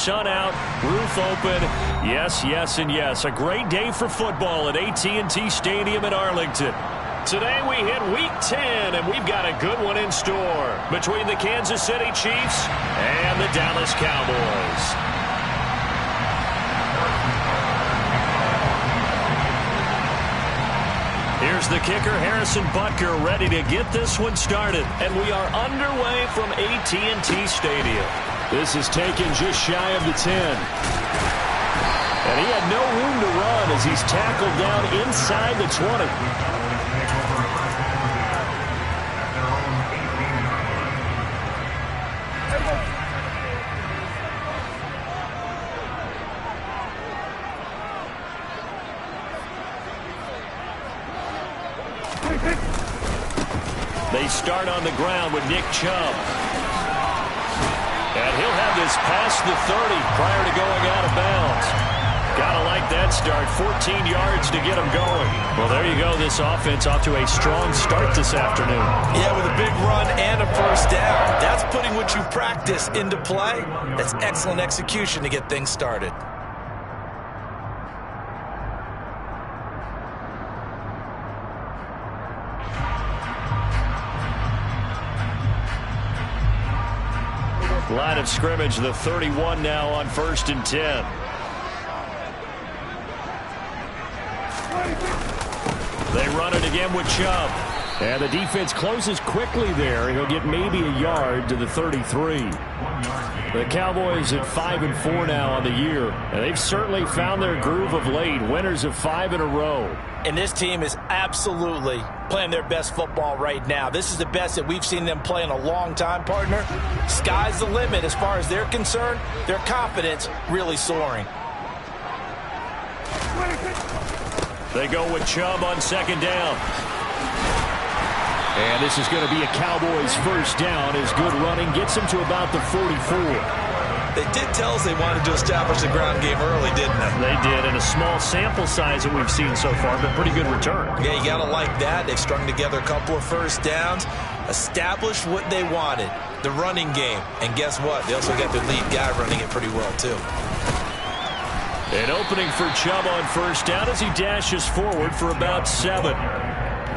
sun out, roof open. Yes, yes, and yes. A great day for football at AT&T Stadium in Arlington. Today we hit Week 10, and we've got a good one in store between the Kansas City Chiefs and the Dallas Cowboys. Here's the kicker, Harrison Butker, ready to get this one started. And we are underway from AT&T Stadium. This is taken just shy of the 10. And he had no room to run as he's tackled down inside the 20. They start on the ground with Nick Chubb. And he'll have this past the 30 prior to going out of bounds. Gotta like that start. 14 yards to get him going. Well, there you go. This offense off to a strong start this afternoon. Yeah, with a big run and a first down. That's putting what you practice into play. That's excellent execution to get things started. Line of scrimmage, the 31 now on 1st and 10. They run it again with Chubb. And the defense closes quickly there. He'll get maybe a yard to the 33. The Cowboys at 5-4 now on the year. And they've certainly found their groove of late. Winners of 5 in a row. And this team is absolutely playing their best football right now. This is the best that we've seen them play in a long time, partner. Sky's the limit as far as they're concerned. Their confidence really soaring. They go with Chubb on 2nd down. And this is going to be a Cowboys first down as good running gets them to about the 44. They did tell us they wanted to establish the ground game early, didn't they? They did, and a small sample size that we've seen so far, but pretty good return. Yeah, you got to like that. They've strung together a couple of first downs, established what they wanted, the running game. And guess what? They also got their lead guy running it pretty well, too. An opening for Chubb on 1st down as he dashes forward for about 7.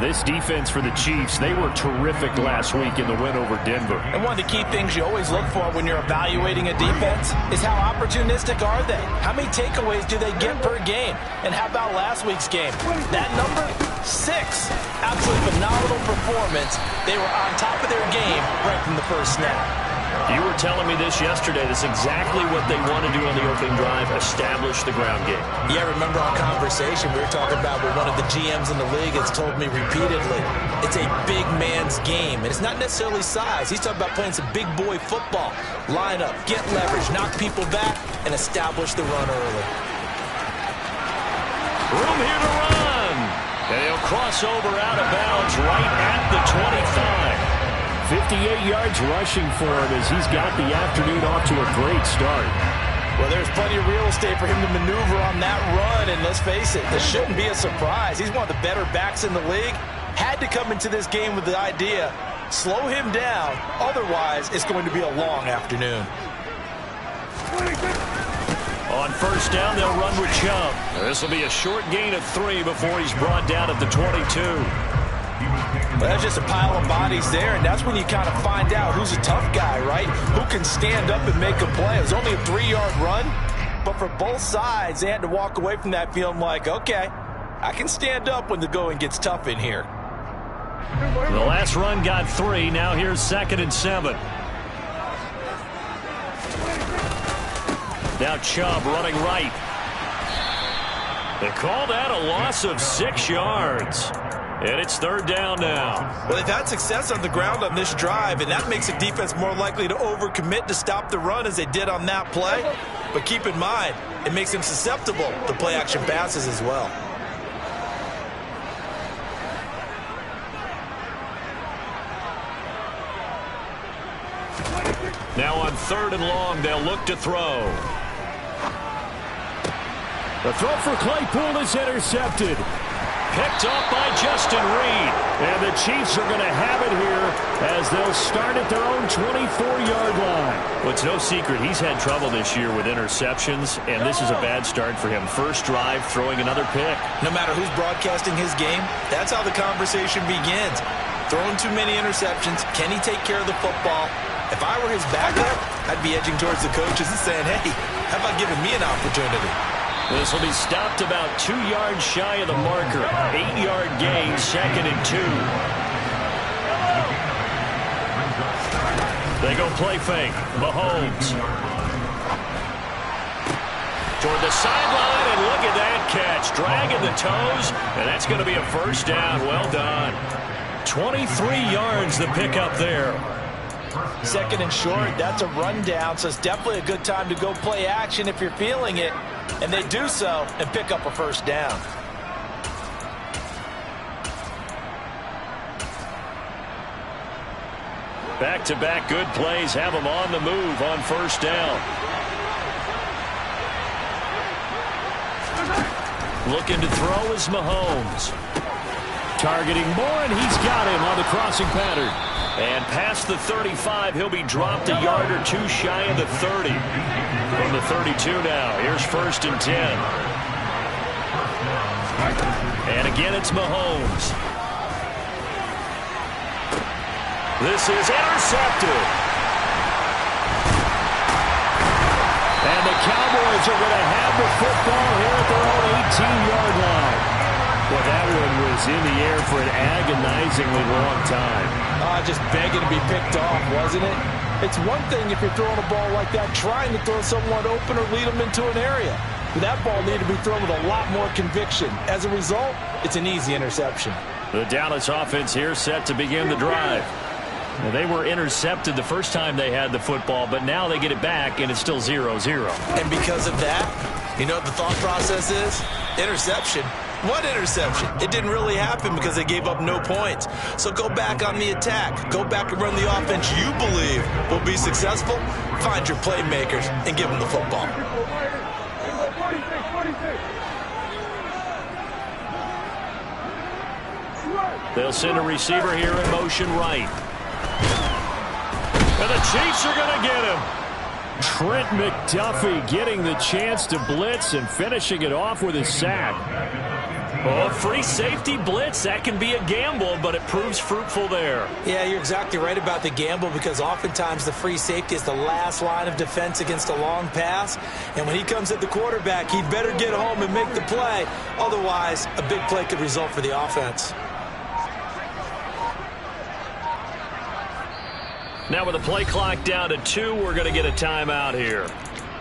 This defense for the Chiefs, they were terrific last week in the win over Denver. And one of the key things you always look for when you're evaluating a defense is how opportunistic are they? How many takeaways do they get per game? And how about last week's game? That number, 6. Absolutely phenomenal performance. They were on top of their game right from the first snap. You were telling me this yesterday. That's exactly what they want to do on the opening drive, establish the ground game. Yeah, remember our conversation? We were talking about what one of the GMs in the league has told me repeatedly. It's a big man's game, and it's not necessarily size. He's talking about playing some big boy football. Line up, get leverage, knock people back, and establish the run early. Room here to run. And he'll cross over out of bounds right at the 25. 58 yards rushing for him as he's got the afternoon off to a great start. Well, there's plenty of real estate for him to maneuver on that run, and let's face it, this shouldn't be a surprise. He's one of the better backs in the league. Had to come into this game with the idea, slow him down, otherwise it's going to be a long afternoon. On 1st down, they'll run with Chubb. This will be a short gain of 3 before he's brought down at the 22. Well, that's just a pile of bodies there, and that's when you kind of find out who's a tough guy, right? Who can stand up and make a play. It was only a 3-yard run, but for both sides, they had to walk away from that feeling like, okay, I can stand up when the going gets tough in here. The last run got 3. Now here's 2nd and 7. Now Chubb running right. They call that a loss of 6 yards. And it's 3rd down now. Well, they've had success on the ground on this drive, and that makes a defense more likely to overcommit to stop the run as they did on that play. But keep in mind, it makes them susceptible to play-action passes as well. Now on 3rd and long, they'll look to throw. The throw for Claypool is intercepted. picked off by Justin Reed. And the Chiefs are going to have it here as they'll start at their own 24-yard line. Well, it's no secret he's had trouble this year with interceptions, and this is a bad start for him. First drive, throwing another pick. No matter who's broadcasting his game, that's how the conversation begins. Throwing too many interceptions. Can he take care of the football? If I were his backup, I'd be edging towards the coaches and saying, hey, how about giving me an opportunity? This will be stopped about 2 yards shy of the marker. 8-yard gain, 2nd and 2. They go play fake. Mahomes. Toward the sideline, and look at that catch. Dragging the toes, and that's going to be a first down. Well done. 23 yards the pickup there. 2nd and short, that's a rundown, so it's definitely a good time to go play action if you're feeling it. And they do so and pick up a first down. Back-to-back good plays have them on the move on first down. Looking to throw is Mahomes. Targeting more, and he's got him on the crossing pattern. And past the 35, he'll be dropped a yard or two shy of the 30. From the 32 now, here's 1st and 10. And again, it's Mahomes. This is intercepted. And the Cowboys are going to have the football here at their own 18-yard line. Well, that one was in the air for an agonizingly long time. Just begging to be picked off, wasn't it? It's one thing if you're throwing a ball like that, trying to throw someone open or lead them into an area. But that ball needed to be thrown with a lot more conviction. As a result, it's an easy interception. The Dallas offense here set to begin the drive. Well, they were intercepted the first time they had the football, but now they get it back, and it's still 0-0. And because of that, you know what the thought process is? Interception. What interception? It didn't really happen because they gave up no points. So go back on the attack. Go back and run the offense you believe will be successful. Find your playmakers and give them the football. They'll send a receiver here in motion right. And the Chiefs are going to get him. Trent McDuffie getting the chance to blitz and finishing it off with a sack. Oh, free safety blitz, that can be a gamble, but it proves fruitful there. Yeah, you're exactly right about the gamble because oftentimes the free safety is the last line of defense against a long pass. And when he comes at the quarterback, he better get home and make the play. Otherwise, a big play could result for the offense. Now with the play clock down to 2, we're going to get a timeout here.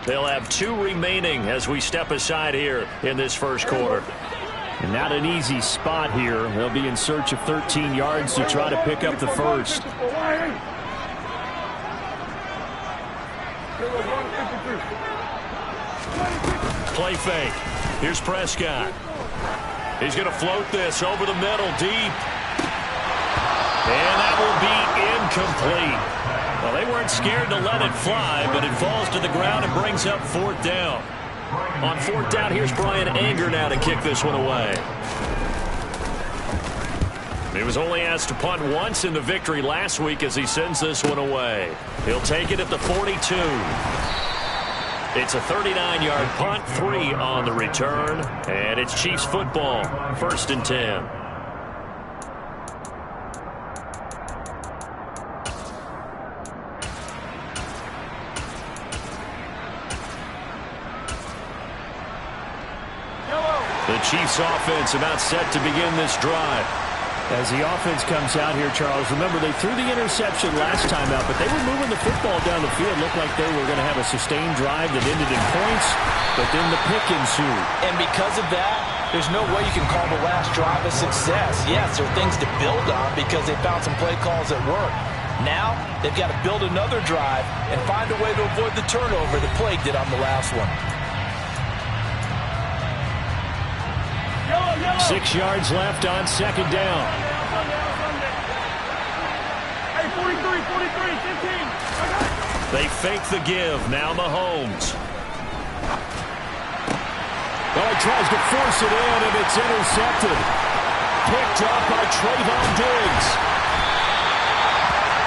They'll have 2 remaining as we step aside here in this first quarter. And not an easy spot here. They'll be in search of 13 yards to try to pick up the first. Play fake. Here's Prescott. He's going to float this over the middle deep. And that will be incomplete. Well, they weren't scared to let it fly, but it falls to the ground and brings up 4th down. On 4th down, here's Brian Anger now to kick this one away. He was only asked to punt once in the victory last week as he sends this one away. He'll take it at the 42. It's a 39-yard punt, 3 on the return, and it's Chiefs football, 1st and 10. The Chiefs offense about set to begin this drive. As the offense comes out here, Charles, remember they threw the interception last time out, but they were moving the football down the field. Looked like they were going to have a sustained drive that ended in points, but then the pick ensued. And because of that, there's no way you can call the last drive a success. Yes, there are things to build on because they found some play calls that work. Now, they've got to build another drive and find a way to avoid the turnover that plagued it on the last one. 6 yards left on 2nd down. Hey, 43, 15. They fake the give. Now Mahomes. Oh, he tries to force it in, and it's intercepted. picked up by Trayvon Diggs.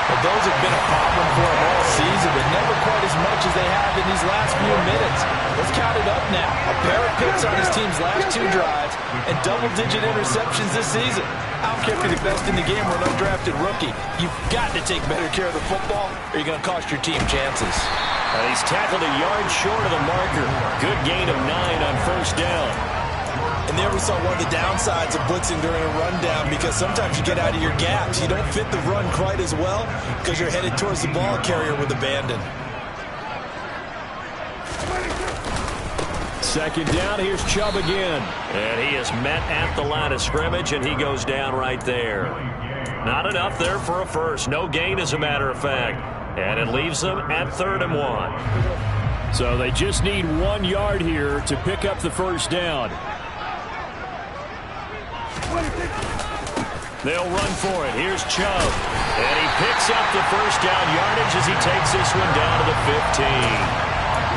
Well, those have been a problem for him all season, but never quite as much as they have in these last few minutes. Let's count it up now. A pair of picks on his team's last 2 drives and double-digit interceptions this season. I don't care if you're the best in the game or an undrafted rookie. You've got to take better care of the football or you're going to cost your team chances. He's tackled a yard short of the marker. Good gain of 9 on first down. And there we saw one of the downsides of blitzing during a rundown, because sometimes you get out of your gaps. You don't fit the run quite as well because you're headed towards the ball carrier with abandon. Second down, here's Chubb again. And he is met at the line of scrimmage, and he goes down right there. Not enough there for a first. No gain, as a matter of fact. And it leaves them at 3rd and 1. So they just need 1 yard here to pick up the first down. They'll run for it. Here's Chubb. And he picks up the first down yardage as he takes this one down to the 15.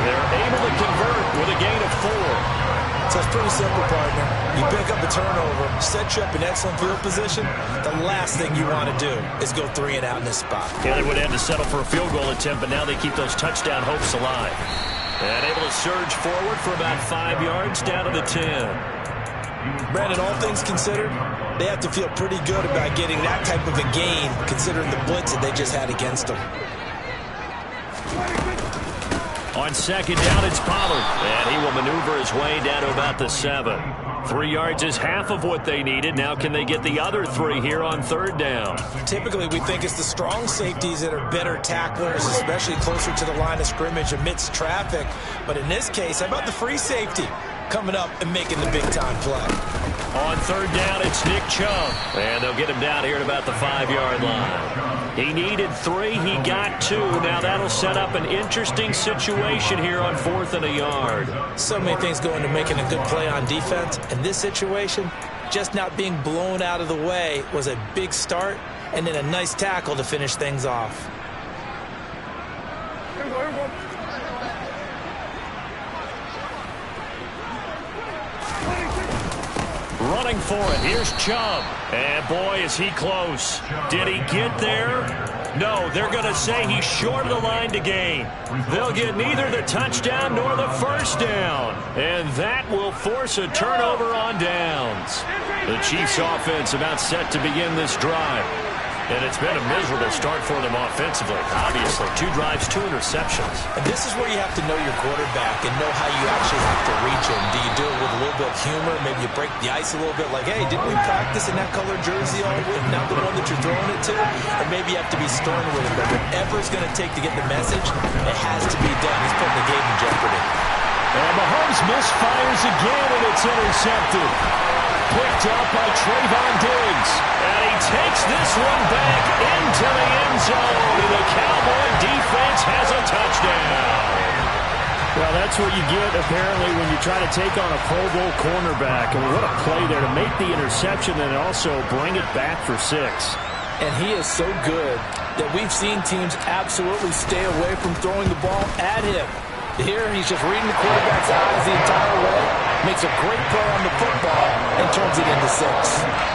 They're able to convert with a gain of 4. So it's pretty simple, partner. You pick up a turnover, set you up in excellent field position. The last thing you want to do is go 3 and out in this spot. Yeah, they would have had to settle for a field goal attempt, but now they keep those touchdown hopes alive. And able to surge forward for about 5 yards down to the 10. Brandon, all things considered, they have to feel pretty good about getting that type of a gain, considering the blitz that they just had against them. On second down, it's Pollard. And he will maneuver his way down to about the 7. 3 yards is half of what they needed. Now can they get the other 3 here on 3rd down? Typically, we think it's the strong safeties that are better tacklers, especially closer to the line of scrimmage amidst traffic. But in this case, how about the free safety coming up and making the big-time play? On 3rd down, it's Nick Chubb. And they'll get him down here at about the 5-yard line. He needed 3. He got 2. Now that'll set up an interesting situation here on 4th and a yard. So many things go into making a good play on defense. In this situation, just not being blown out of the way was a big start, and then a nice tackle to finish things off. Running for it. Here's Chubb. And boy, is he close. Did he get there? No, they're going to say he's short of the line to gain. They'll get neither the touchdown nor the first down. And that will force a turnover on downs. The Chiefs offense about set to begin this drive. And it's been a miserable start for them offensively. Obviously, 2 drives, 2 interceptions. And this is where you have to know your quarterback and know how you actually have to reach him. Do you do it with a little bit of humor? Maybe you break the ice a little bit, like, hey, didn't we practice in that colored jersey all week? Now the one that you're throwing it to? Or maybe you have to be stern with him. But whatever it's going to take to get the message, it has to be done. He's putting the game in jeopardy. And Mahomes misfires again, and it's intercepted. Picked up by Trayvon Diggs. And he takes this one back into the end zone. And the Cowboy defense has a touchdown. Well, that's what you get, apparently, when you try to take on a Pro Bowl cornerback. I mean, what a play there to make the interception and also bring it back for 6. And he is so good that we've seen teams absolutely stay away from throwing the ball at him. Here, he's just reading the quarterback's eyes the entire way, makes a great play on the football, and turns it into 6.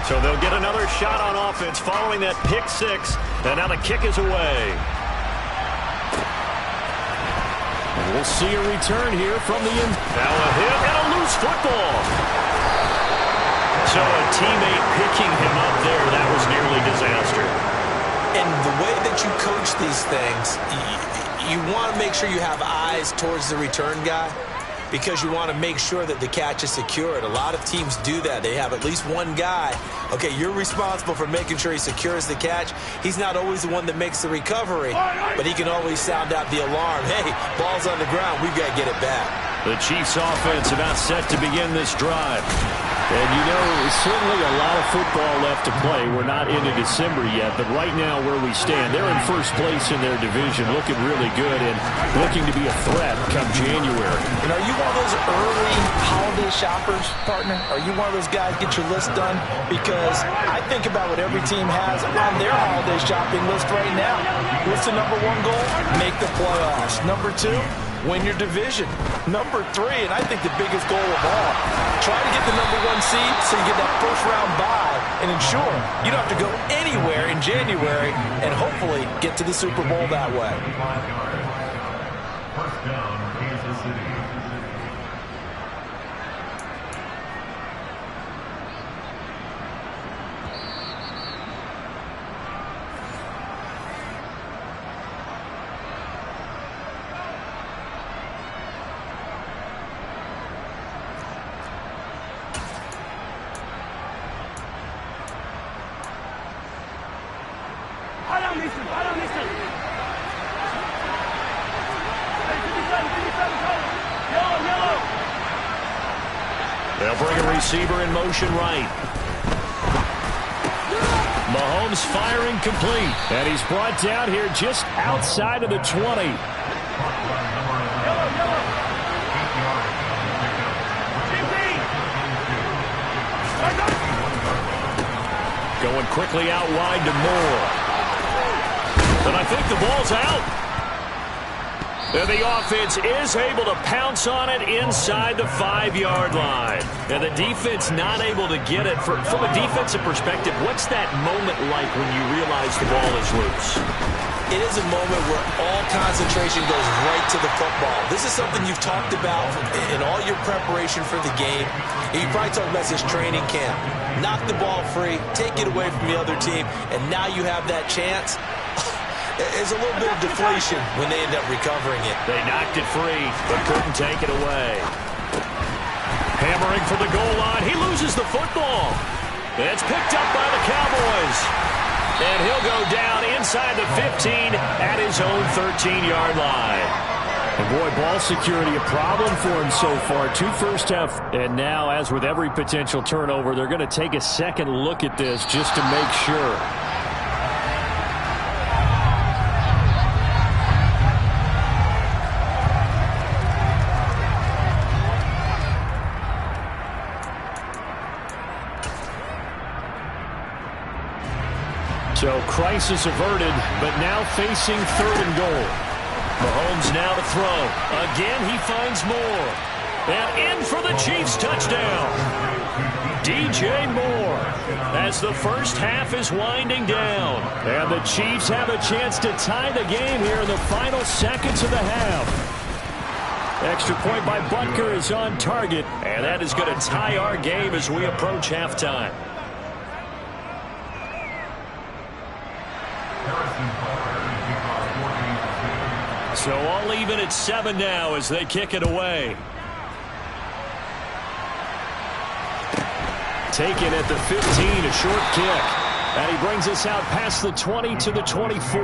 So they'll get another shot on offense following that pick 6. And now the kick is away. And we'll see a return here from the end. Now a hit and a loose football. So a teammate picking him up there, that was nearly disaster. And the way that you coach these things, you want to make sure you have eyes towards the return guy, because you want to make sure that the catch is secured. A lot of teams do that. They have at least one guy. Okay, you're responsible for making sure he secures the catch. He's not always the one that makes the recovery, but he can always sound out the alarm. Hey, ball's on the ground. We've got to get it back. The Chiefs offense about set to begin this drive. And, you know, certainly a lot of football left to play. We're not into December yet, but right now where we stand, they're in first place in their division, looking really good and looking to be a threat come January. And are you one of those early holiday shoppers, partner? Are you one of those guys get your list done? Because I think about what every team has on their holiday shopping list right now. What's the number one goal? Make the playoffs. Number two, win your division. Number three, and I think the biggest goal of all, try to get the number one seed so you get that first round bye and ensure you don't have to go anywhere in January and hopefully get to the Super Bowl that way. First down, Kansas City. They'll bring a receiver in motion right. Mahomes firing complete. And he's brought down here just outside of the 20. Going quickly out wide to Moore. And I think the ball's out. And the offense is able to pounce on it inside the 5-yard line. And the defense not able to get it. From a defensive perspective, what's that moment like when you realize the ball is loose? It is a moment where all concentration goes right to the football. This is something you've talked about in all your preparation for the game. You probably talked about this training camp. Knock the ball free, take it away from the other team, and now you have that chance. There's a little bit of deflation when they end up recovering it. They knocked it free, but couldn't take it away. Hammering for the goal line. He loses the football. It's picked up by the Cowboys. And he'll go down inside the 15 at his own 13-yard line. And boy, ball security a problem for him so far. 2 first half. And now, as with every potential turnover, they're going to take a second look at this just to make sure. So crisis averted, but now facing 3rd and goal. Mahomes now to throw. Again, he finds Moore. And in for the Chiefs touchdown. DJ Moore as the first half is winding down. And the Chiefs have a chance to tie the game here in the final seconds of the half. Extra point by Butker is on target. And that is going to tie our game as we approach halftime. So all even at 7 now as they kick it away. Taken at the 15, a short kick. And he brings us out past the 20 to the 24.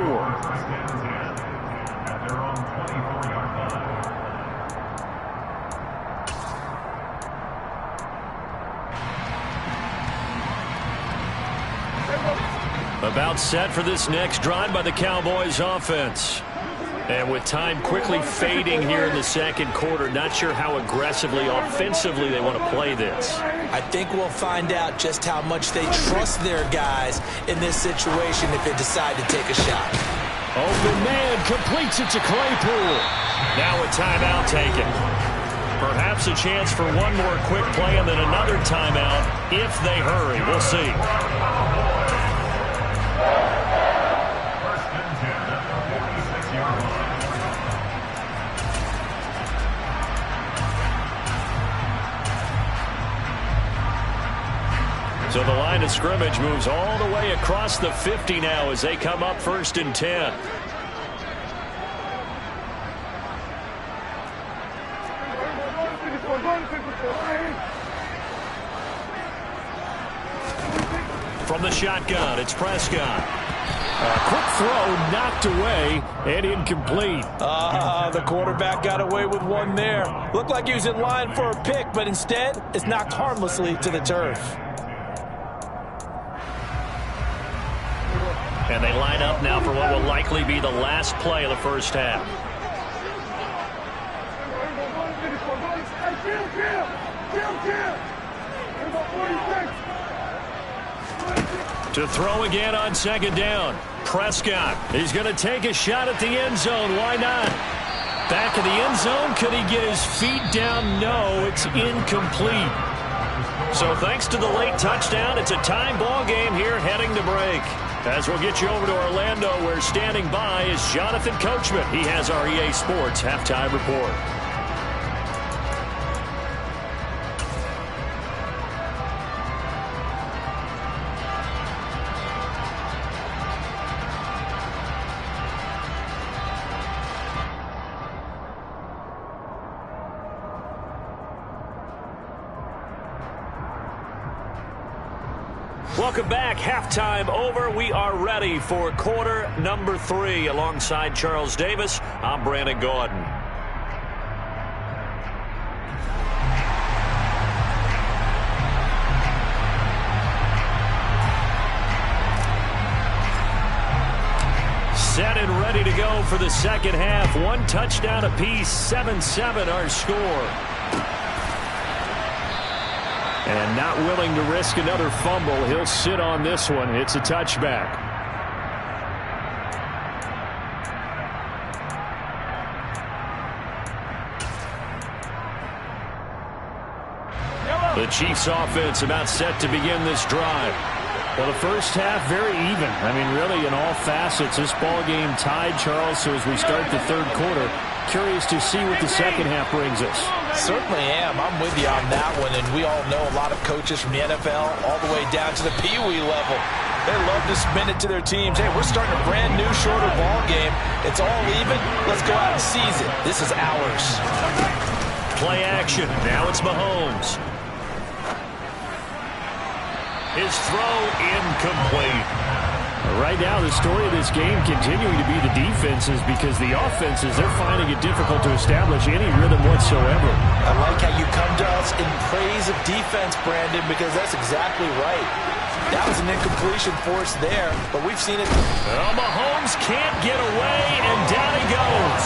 About set for this next drive by the Cowboys offense. And with time quickly fading here in the second quarter, not sure how aggressively, offensively they want to play this. I think we'll find out just how much they trust their guys in this situation if they decide to take a shot. Open man completes it to Claypool. Now a timeout taken. Perhaps a chance for one more quick play and then another timeout if they hurry. We'll see. So the line of scrimmage moves all the way across the 50 now as they come up 1st and 10. From the shotgun, it's Prescott. Quick throw knocked away and incomplete. The quarterback got away with one there. Looked like he was in line for a pick, but instead it's knocked harmlessly to the turf. And they line up now for what will likely be the last play of the first half. To throw again on second down. Prescott, he's going to take a shot at the end zone. Why not? Back in the end zone. Could he get his feet down? No, it's incomplete. So thanks to the late touchdown, it's a tie ball game here heading to break. As we'll get you over to Orlando, where standing by is Jonathan Coachman. He has our EA Sports halftime report. Welcome back. Halftime over. We are ready for quarter number 3. Alongside Charles Davis, I'm Brandon Gordon. Set and ready to go for the second half. One touchdown apiece. 7-7 our score. And not willing to risk another fumble. He'll sit on this one. It's a touchback. The Chiefs offense about set to begin this drive. Well, the first half very even. I mean, really in all facets, this ball game tied, Charles. So as we start the third quarter, curious to see what the second half brings us. Certainly am. I'm with you on that one, and we all know a lot of coaches from the NFL all the way down to the Pee-wee level. They love to spin it to their teams. Hey, we're starting a brand new, shorter ball game. It's all even. Let's go out and seize it. This is ours. Play action. Now it's Mahomes. His throw incomplete. Right now, the story of this game continuing to be the defenses, because the offenses, they're finding it difficult to establish any rhythm whatsoever. I like how you come to us in praise of defense, Brandon, because that's exactly right. That was an incompletion force there, but we've seen it. Well, Mahomes can't get away, and down he goes.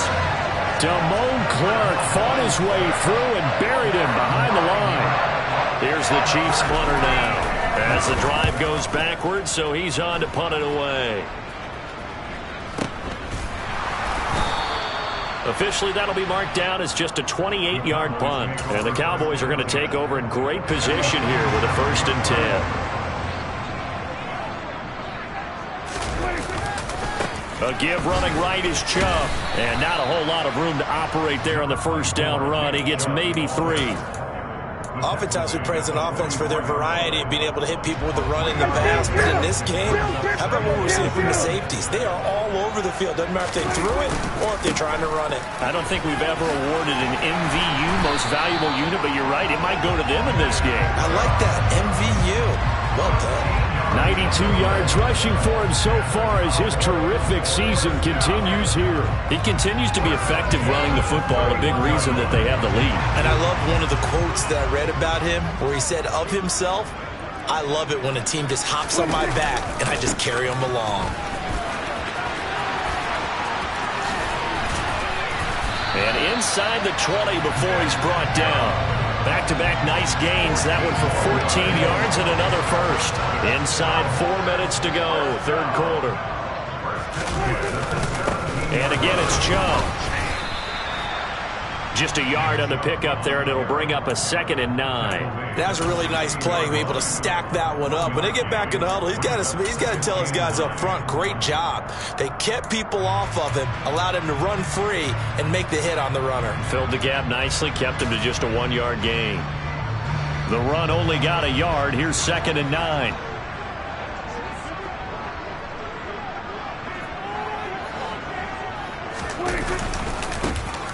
Damone Clark fought his way through and buried him behind the line. Here's the Chiefs punter now. As the drive goes backwards, so he's on to punt it away. Officially, that'll be marked down as just a 28-yard punt. And the Cowboys are going to take over in great position here with a 1st and 10. A give running right is Chubb. And not a whole lot of room to operate there on the first down run. He gets maybe 3. Oftentimes we praise an offense for their variety of being able to hit people with the run in the pass. But in this game, how about what we're seeing from the safeties? They are all over the field. Doesn't matter if they threw it or if they're trying to run it. I don't think we've ever awarded an MVU, most valuable unit, but you're right. It might go to them in this game. I like that. MVU. Well done. 92 yards rushing for him so far as his terrific season continues here. He continues to be effective running the football, a big reason that they have the lead. And I love one of the quotes that I read about him where he said of himself, I love it when a team just hops on my back and I just carry them along. And inside the 20 before he's brought down. Back-to-back nice gains. That one for 14 yards and another 1st. Inside 4 minutes to go, third quarter. And again, it's Chubb. Just a yard on the pickup there, and it'll bring up a 2nd and 9. That was a really nice play, able to stack that one up. When they get back in the huddle, he's got to tell his guys up front, great job. They kept people off of him, allowed him to run free, and make the hit on the runner. Filled the gap nicely, kept him to just a 1-yard gain. The run only got a yard. Here's 2nd and 9.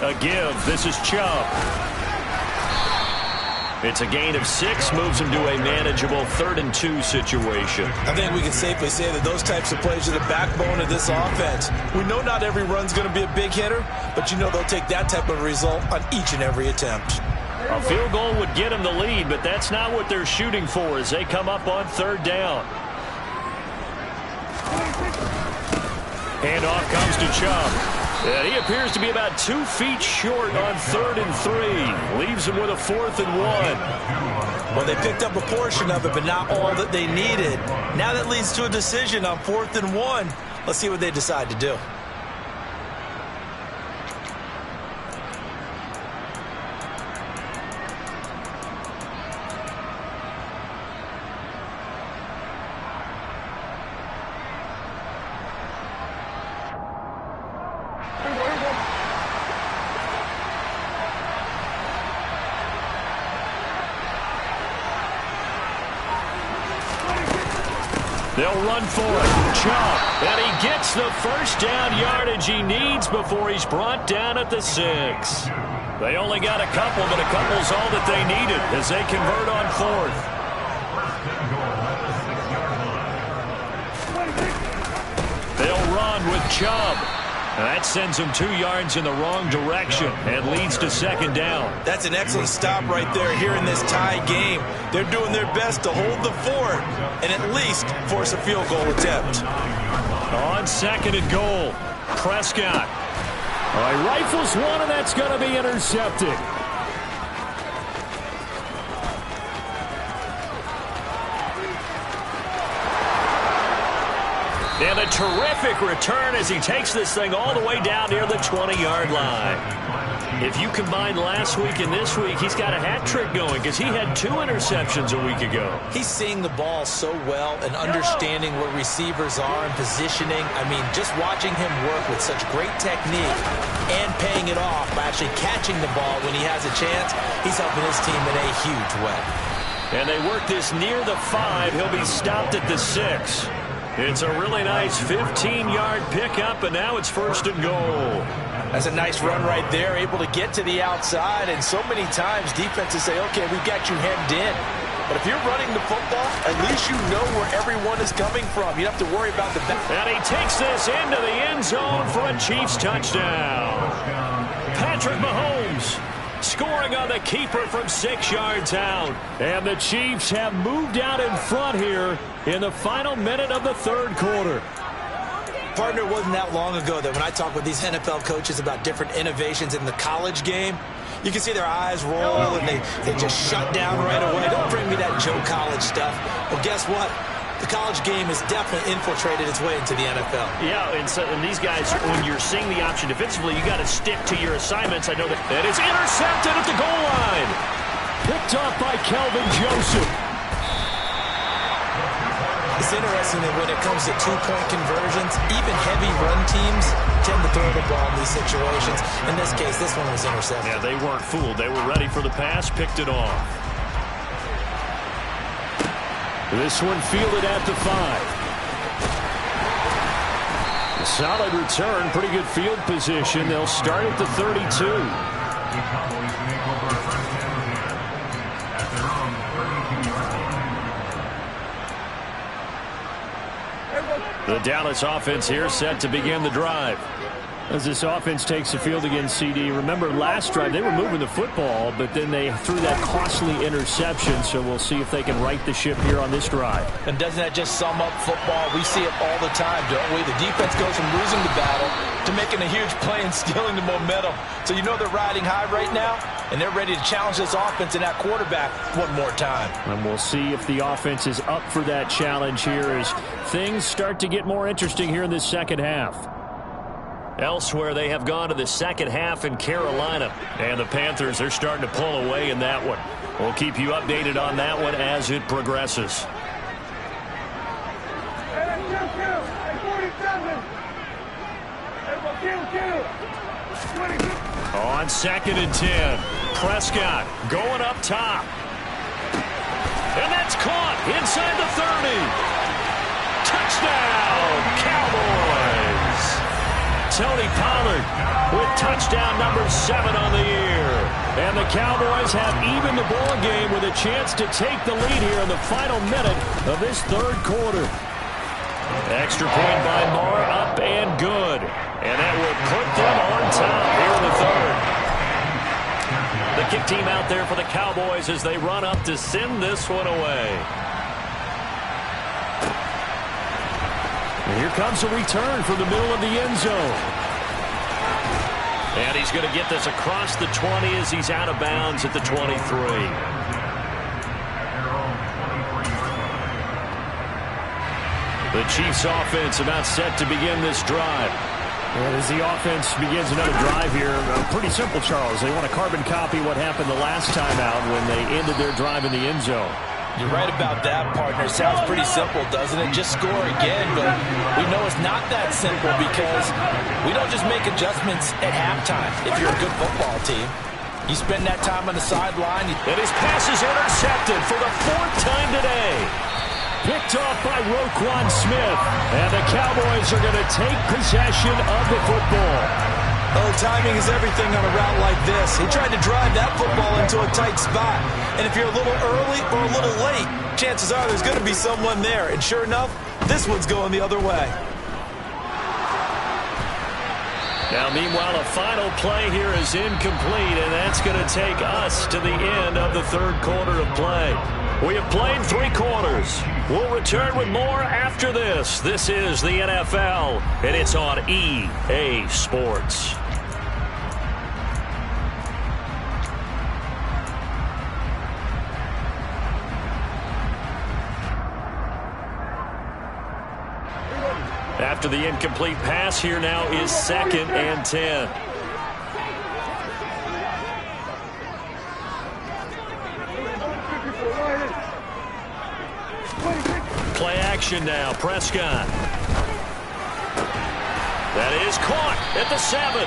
A give. This is Chubb. It's a gain of 6, moves him to a manageable 3rd-and-2 situation. I think we can safely say that those types of plays are the backbone of this offense. We know not every run's going to be a big hitter, but you know they'll take that type of result on each and every attempt. A field goal would get them the lead, but that's not what they're shooting for as they come up on 3rd down. Handoff comes to Chubb. And he appears to be about 2 feet short on 3rd and 3. Leaves him with a 4th and 1. Well, they picked up a portion of it, but not all that they needed. Now that leads to a decision on 4th and 1. Let's see what they decide to do. They'll run for it. Chubb. And he gets the first down yardage he needs before he's brought down at the 6. They only got a couple, but a couple's all that they needed as they convert on 4th. They'll run with Chubb. And that sends him 2 yards in the wrong direction and leads to 2nd down. That's an excellent stop right there here in this tie game. They're doing their best to hold the fort and at least force a field goal attempt. On 2nd and goal, Prescott. He rifles one, and that's going to be intercepted. And a terrific return as he takes this thing all the way down near the 20-yard line. If you combine last week and this week, he's got a hat trick going because he had 2 interceptions a week ago. He's seeing the ball so well and understanding where receivers are and positioning. I mean, just watching him work with such great technique and paying it off by actually catching the ball when he has a chance, he's helping his team in a huge way. And they work this near the 5. He'll be stopped at the 6. It's a really nice 15-yard pickup, and now it's 1st and goal. That's a nice run right there, able to get to the outside, and so many times defenses say, okay, we've got you hemmed in. But if you're running the football, at least you know where everyone is coming from. You don't have to worry about the back. And he takes this into the end zone for a Chiefs touchdown. Patrick Mahomes scoring on the keeper from 6 yards out. And the Chiefs have moved out in front here in the final minute of the 3rd quarter. Partner, it wasn't that long ago that when I talk with these NFL coaches about different innovations in the college game, you can see their eyes roll and they just shut down right away. Don't bring me that Joe College stuff. Well, guess what? The college game has definitely infiltrated its way into the NFL. Yeah, and these guys, when you're seeing the option defensively, you got to stick to your assignments. I know that is intercepted at the goal line. Picked off by Kelvin Joseph. It's interesting that when it comes to 2-point conversions, even heavy run teams tend to throw the ball in these situations. In this case, this one was intercepted. Yeah, they weren't fooled. They were ready for the pass, picked it off. This one fielded at the 5. A solid return, pretty good field position. They'll start at the 32. The Dallas offense here set to begin the drive. As this offense takes the field against CD, remember last drive they were moving the football, but then they threw that costly interception, so we'll see if they can right the ship here on this drive. And doesn't that just sum up football? We see it all the time, don't we? The defense goes from losing the battle to making a huge play and stealing the momentum. So you know they're riding high right now, and they're ready to challenge this offense and that quarterback one more time. And we'll see if the offense is up for that challenge here as things start to get more interesting here in this 2nd half. Elsewhere, they have gone to the 2nd half in Carolina. And the Panthers, they're starting to pull away in that one. We'll keep you updated on that one as it progresses. On 2nd and 10, Prescott going up top. And that's caught inside the 30. Touchdown, Cowboys! Tony Pollard with touchdown number 7 on the year. And the Cowboys have evened the ball game with a chance to take the lead here in the final minute of this third quarter. Extra point by Marr, up and good. And that will put them on top here in the third. The kick team out there for the Cowboys as they run up to send this one away. And here comes a return from the middle of the end zone. And he's going to get this across the 20 as he's out of bounds at the 23. The Chiefs offense about set to begin this drive. And as the offense begins another drive here, pretty simple, Charles. They want to carbon copy what happened the last time out when they ended their drive in the end zone. You're right about that, partner. Sounds pretty simple, doesn't it? Just score again, but we know it's not that simple because we don't just make adjustments at halftime. If you're a good football team, you spend that time on the sideline. And his pass is intercepted for the fourth time today. Picked off by Roquan Smith. And the Cowboys are going to take possession of the football. Oh, timing is everything on a route like this. He tried to drive that football into a tight spot. And if you're a little early or a little late, chances are there's going to be someone there. And sure enough, this one's going the other way. Now, meanwhile, a final play here is incomplete, and that's going to take us to the end of the third quarter of play. We have played 3 quarters. We'll return with more after this. This is the NFL, and it's on EA Sports. After the incomplete pass, here now is 2nd and 10. Play action now, Prescott. That is caught at the 7.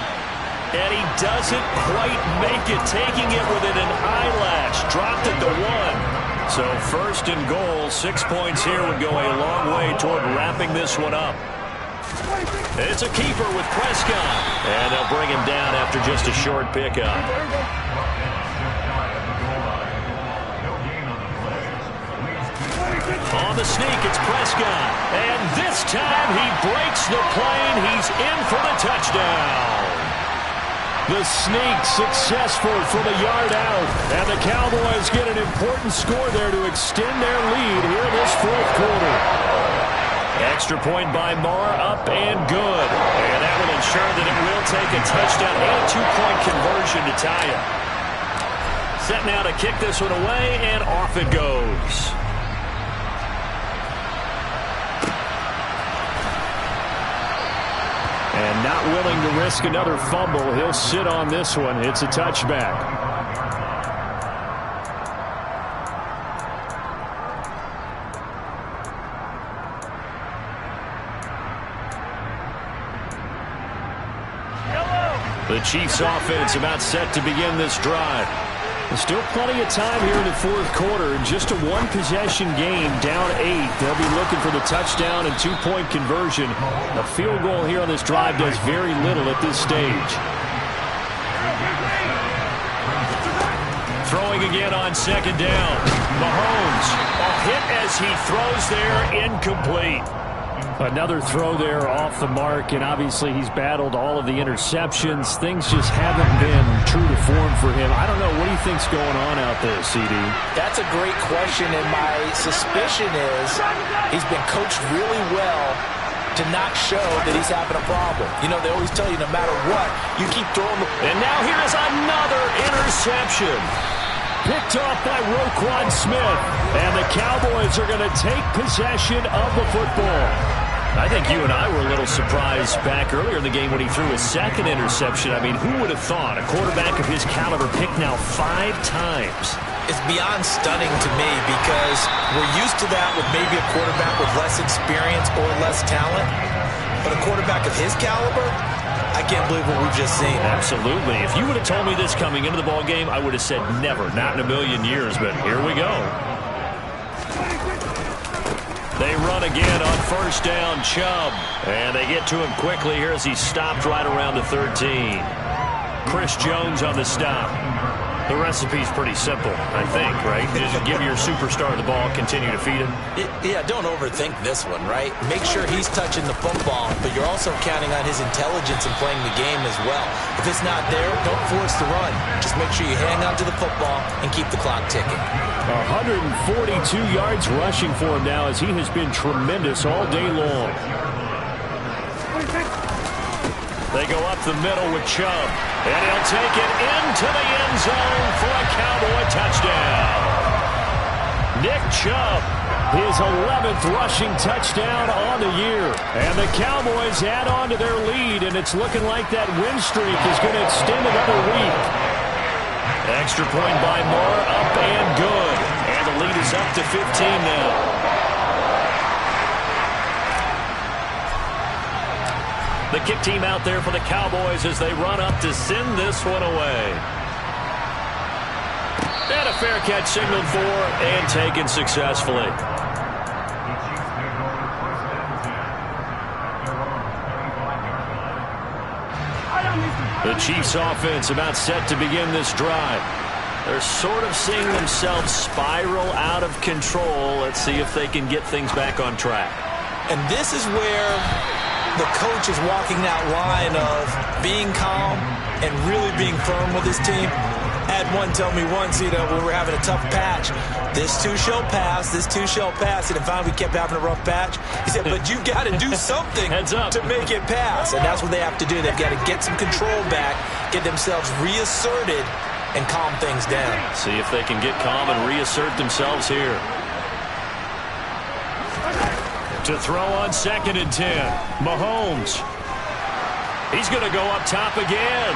And he doesn't quite make it, taking it within an eyelash. Dropped it to 1. So 1st and goal, 6 points here would go a long way toward wrapping this one up. It's a keeper with Prescott. And they'll bring him down after just a short pickup. On the sneak, it's Prescott. And this time he breaks the plane. He's in for the touchdown. The sneak successful from a yard out. And the Cowboys get an important score there to extend their lead here in this fourth quarter. Extra point by Marr, up and good. And that will ensure that it will take a touchdown and a 2-point conversion to tie it. Set now to kick this one away, and off it goes. And not willing to risk another fumble, he'll sit on this one. It's a touchback. The Chiefs offense about set to begin this drive. There's still plenty of time here in the fourth quarter. Just a 1-possession game, down 8. They'll be looking for the touchdown and 2-point conversion. A field goal here on this drive does very little at this stage. Throwing again on 2nd down. Mahomes, a hit as he throws there, incomplete. Another throw there off the mark, and obviously he's battled all of the interceptions. Things just haven't been true to form for him. I don't know. What do you think's going on out there, CD? That's a great question, and my suspicion is he's been coached really well to not show that he's having a problem. You know, they always tell you no matter what, you keep throwing the... And now here is another interception. Picked off by Roquan Smith. And the Cowboys are going to take possession of the football. I think you and I were a little surprised back earlier in the game when he threw his 2nd interception. I mean, who would have thought a quarterback of his caliber picked now 5 times? It's beyond stunning to me because we're used to that with maybe a quarterback with less experience or less talent. But a quarterback of his caliber, I can't believe what we've just seen. Absolutely. If you would have told me this coming into the ball game, I would have said never, not in a million years. But here we go. They run again on 1st down, Chubb. And they get to him quickly here as he stopped right around the 13. Chris Jones on the stop. The recipe's pretty simple, I think, right? Just give your superstar the ball, continue to feed him. Yeah, don't overthink this one, right? Make sure he's touching the football, but you're also counting on his intelligence in playing the game as well. If it's not there, don't force the run. Just make sure you hang on to the football and keep the clock ticking. 142 yards rushing for him now as he has been tremendous all day long. They go up the middle with Chubb, and he'll take it into the end zone for a Cowboy touchdown. Nick Chubb, his 11th rushing touchdown on the year. And the Cowboys add on to their lead, and it's looking like that win streak is going to extend another week. Extra point by Moore, up and good. And the lead is up to 15 now. The kick team out there for the Cowboys as they run up to send this one away. And a fair catch signaled for and taken successfully. The Chiefs offense about set to begin this drive. They're sort of seeing themselves spiral out of control. Let's see if they can get things back on track. And this is where the coach is walking that line of being calm and really being firm with his team. I had one tell me once, when we were having a tough patch, this too shall pass, this too shall pass. And finally we kept having a rough patch. He said, but you got to do something to make it pass. And that's what they have to do. They've got to get some control back, get themselves reasserted, and calm things down. See if they can get calm and reassert themselves here. To throw on 2nd and 10. Mahomes. He's going to go up top again.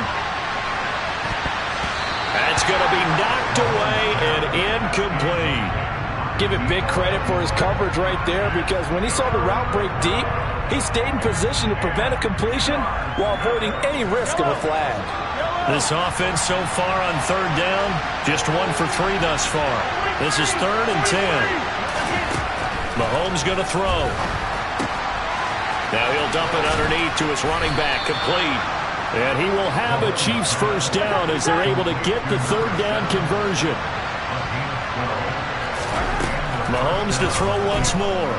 That's going to be knocked away and incomplete. Give him big credit for his coverage right there, because when he saw the route break deep, he stayed in position to prevent a completion while avoiding any risk of a flag. This offense so far on 3rd down, just 1 for 3 thus far. This is 3rd and 10. Mahomes going to throw. Now he'll dump it underneath to his running back, complete. And he will have a Chiefs first down as they're able to get the 3rd down conversion. Mahomes to throw once more.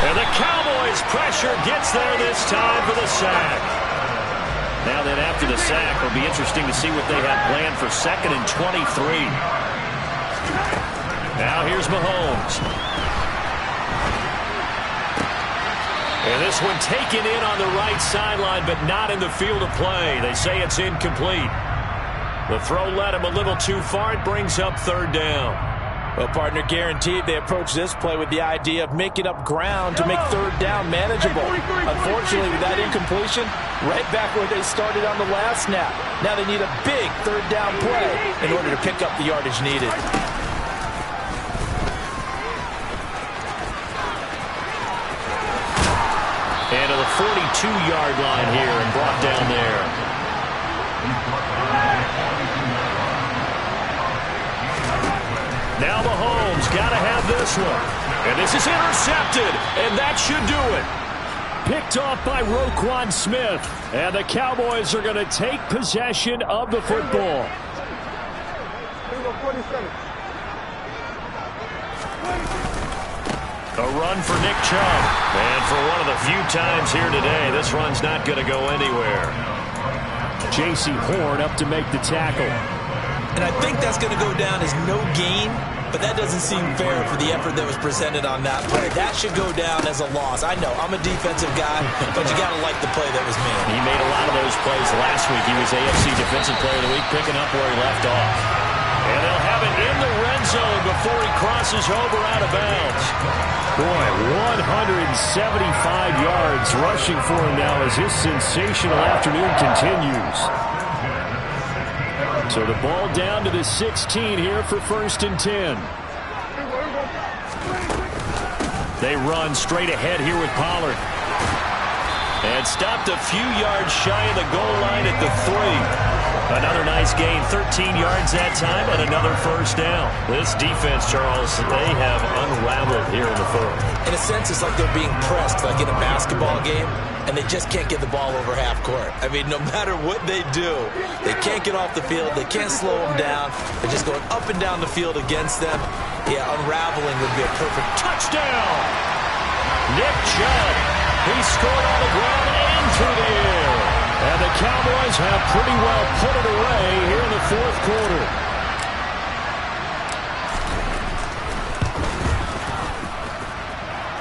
And the Cowboys pressure gets there this time for the sack. Now then after the sack, it'll be interesting to see what they have planned for 2nd and 23. Now here's Mahomes. And this one taken in on the right sideline, but not in the field of play. They say it's incomplete. The throw led him a little too far. It brings up 3rd down. Well, partner, guaranteed they approach this play with the idea of making up ground to make 3rd down manageable. Unfortunately, with that incompletion, right back where they started on the last snap. Now they need a big 3rd down play in order to pick up the yardage needed. And to the 42-yard line here and brought down there. Now Mahomes got to have this one. And this is intercepted, and that should do it. Picked off by Roquan Smith. And the Cowboys are going to take possession of the football. A run for Nick Chubb. And for one of the few times here today, this run's not going to go anywhere. J.C. Horn up to make the tackle. And I think that's going to go down as no gain, but that doesn't seem fair for the effort that was presented on that play. That should go down as a loss. I know, I'm a defensive guy, but you got to like the play that was made. He made a lot of those plays last week. He was AFC Defensive Player of the Week, picking up where he left off. And they'll have it in the red zone before he crosses over out of bounds. Boy, 175 yards rushing for him now as his sensational afternoon continues. So the ball down to the 16 here for 1st and 10. They run straight ahead here with Pollard. And stopped a few yards shy of the goal line at the 3. Another nice gain, 13 yards that time, and another first down. This defense, Charles, they have unraveled here in the fourth. In a sense, it's like they're being pressed, like in a basketball game, and they just can't get the ball over half court. I mean, no matter what they do, they can't get off the field. They can't slow them down. They're just going up and down the field against them. Yeah, unraveling would be a perfect touchdown. Nick Chubb, he scored on the ground and through the air. And the Cowboys have pretty well put it away here in the fourth quarter.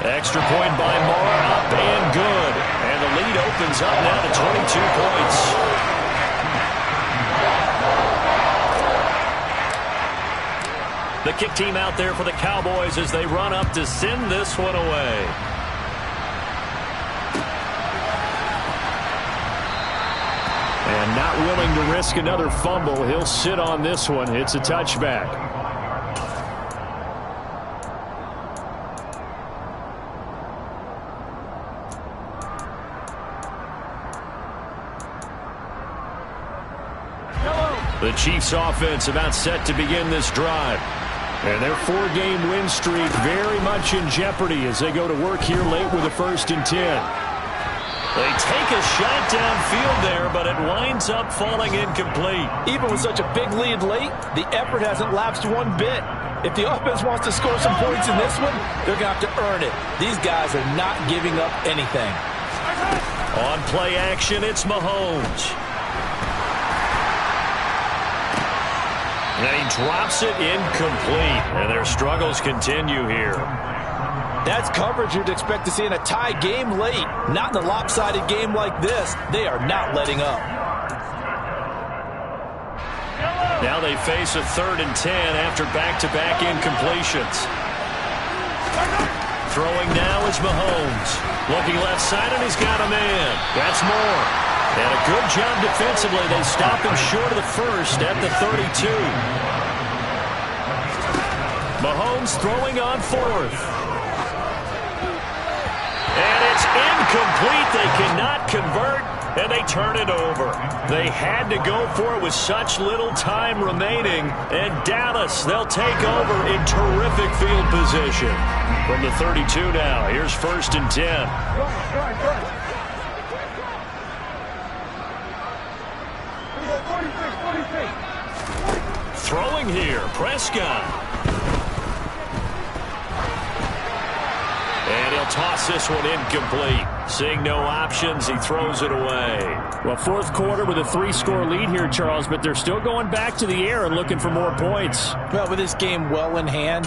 Extra point by Moore, up and good. And the lead opens up now to 22 points. The kick team out there for the Cowboys as they run up to send this one away. And not willing to risk another fumble. He'll sit on this one. It's a touchback. The Chiefs offense about set to begin this drive. And their four-game win streak very much in jeopardy as they go to work here late with a 1st and 10. They take a shot downfield there, but it winds up falling incomplete. Even with such a big lead late, the effort hasn't lapsed one bit. If the offense wants to score some points in this one, they're going to have to earn it. These guys are not giving up anything. On play action, it's Mahomes. And he drops it incomplete, and their struggles continue here. That's coverage you'd expect to see in a tie game late. Not in a lopsided game like this. They are not letting up. Now they face a 3rd and 10 after back-to-back incompletions. Throwing now is Mahomes. Looking left side, and he's got a man. That's Moore. And a good job defensively. They stop him short of the first at the 32. Mahomes throwing on 4th. And it's incomplete. They cannot convert, and they turn it over. They had to go for it with such little time remaining. And Dallas, they'll take over in terrific field position. From the 32 now, here's 1st and 10. Throwing here, Prescott. And he'll toss this one incomplete. Seeing no options, he throws it away. Well, fourth quarter with a 3-score lead here, Charles, but they're still going back to the air and looking for more points. Well, with this game well in hand,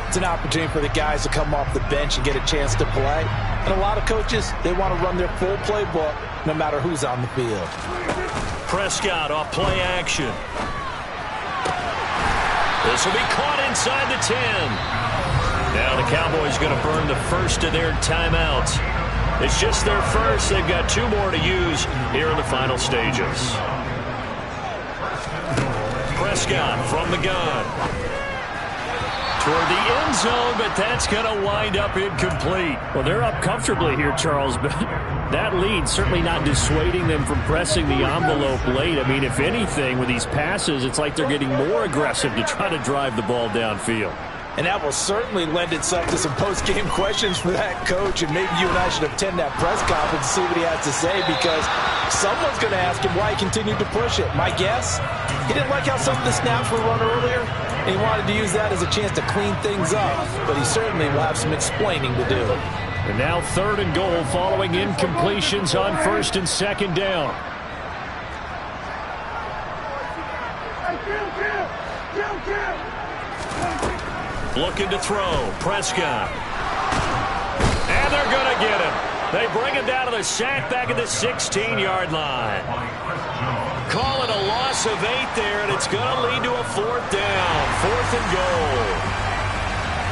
it's an opportunity for the guys to come off the bench and get a chance to play. And a lot of coaches, they want to run their full playbook no matter who's on the field. Prescott off play action. This will be caught inside the 10. Now the Cowboys going to burn the first of their timeouts. It's just their first. They've got 2 more to use here in the final stages. Prescott from the gun. Toward the end zone, but that's going to wind up incomplete. Well, they're up comfortably here, Charles, but that lead certainly not dissuading them from pressing the envelope late. I mean, if anything, with these passes, it's like they're getting more aggressive to try to drive the ball downfield. And that will certainly lend itself to some post-game questions for that coach. And maybe you and I should attend that press conference and see what he has to say, because someone's going to ask him why he continued to push it. My guess, he didn't like how some of the snaps were run earlier, and he wanted to use that as a chance to clean things up. But he certainly will have some explaining to do. And now 3rd and goal following incompletions on 1st and 2nd down. Looking to throw. Prescott. And they're going to get him. They bring him down to the sack back at the 16-yard line. Call it a loss of 8 there, and it's going to lead to a 4th down. 4th and goal.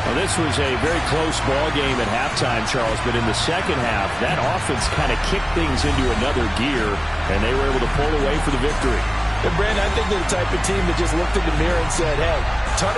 Well, this was a very close ball game at halftime, Charles, but in the second half, that offense kind of kicked things into another gear, and they were able to pull away for the victory. And Brandon, I think they're the type of team that just looked in the mirror and said, hey, ton of